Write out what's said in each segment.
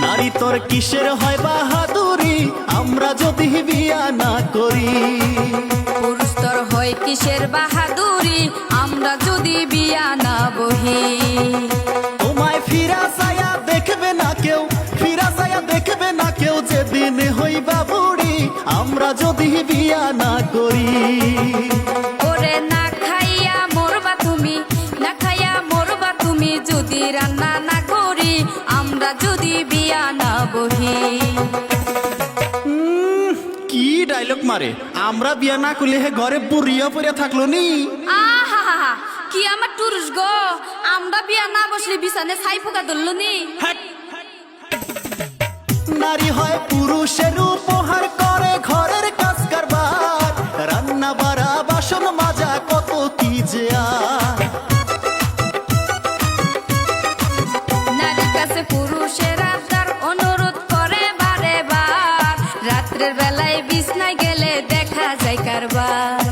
নারী তোর কিসের হয় বাহাদুরি আমরা যদি বিয়া না করি। পুরুষ তোর হয় কিসের বাহাদুরি আমরা যদি বিয়া না বহি। তোমায় ফিরা চায়া দেখবে না কেউ, ফিরা চায়া দেখবে না কেউ, যেদিন হইবা বুড়ি আমরা যদি বিয়া না করি। ওরে না খাইয়া মরবা তুমি, না খাইয়া মরবা তুমি যদি রান্না না করি আমরা যদি বিয়া না বহি। কি ডায়লগ মারে, আমরা বিয়া না করলে হে ঘরে বুড়িয়া পড়ে থাকলো নি। আহা কি আমার টুরুস গো, আমরা বিয়া না বসলে বিছানে ছাই পোকা ধরল নি। নারী হয় পুরুষের উপহার, করে ঘরের কাজ কারবার, রান্না বাড়া বাসন মাজা কত কি যে আর। নারীর কাছে পুরুষের আবদার অনুরোধ করে বারে বার, রাত্রের বেলায় বিছনায় গেলে দেখা যায় কারবার।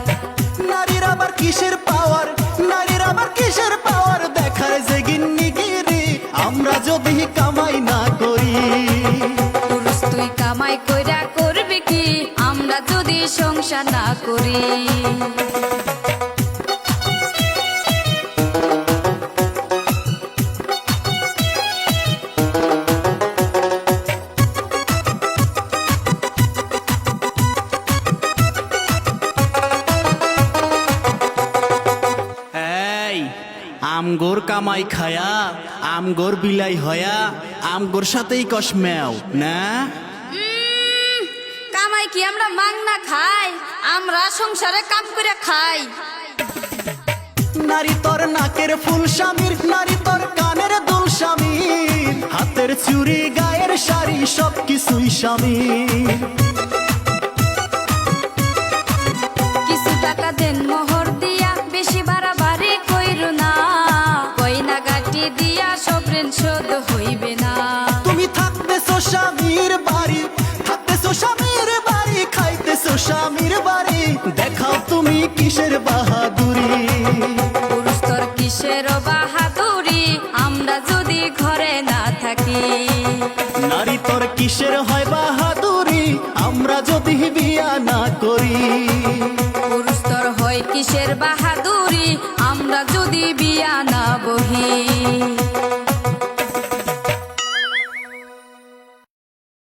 নারীর আবার কিসের পাওয়ার, নারীর আবার কিসের পাওয়ার, দেখায় যে গিন্নিগিরি আমরা যদি কামাই না করি। পুরুষ তুই কামাই কইরা করবি কি আমরা যদি সংসার না করি। এই আমগোর কামাই খায়া, আমগোর বিলাই হয়া, আমগোর সাথেই কস মেও না। কামাই কি আমরা মাংনা খাই, আমরা সংসারে কাম করে খাই। নারী তোর নাকের ফুল স্বামীর, নারী তোর কানের দুল স্বামীর, হাতের চুড়ি গায়ের শাড়ি সব কিছুই স্বামীর। কিছু টাকা দেন মোহর দিয়া, বেশি বাড়াবাড়ি কইরো না, কইনা গাটি দিয়া সব ঋণ শোধ হইবে না। তুমি থাকতেছো স্বামীর বাড়ি, থাকতেছো স্বামীর বাড়ি, খাইতেছো স্বামীর বাড়ি, দেখাও তুমি কিসের বাহাদুরি। পুরুষ তোর কিসের বাহাদুরি আমরা যদি ঘরে না থাকি। নারী তোর কিসের হয় বাহাদুরি আমরা যদি বিয়া না করি। পুরুষ তোর হয় কিসের বাহাদুরি আমরা যদি বিয়া না বহি।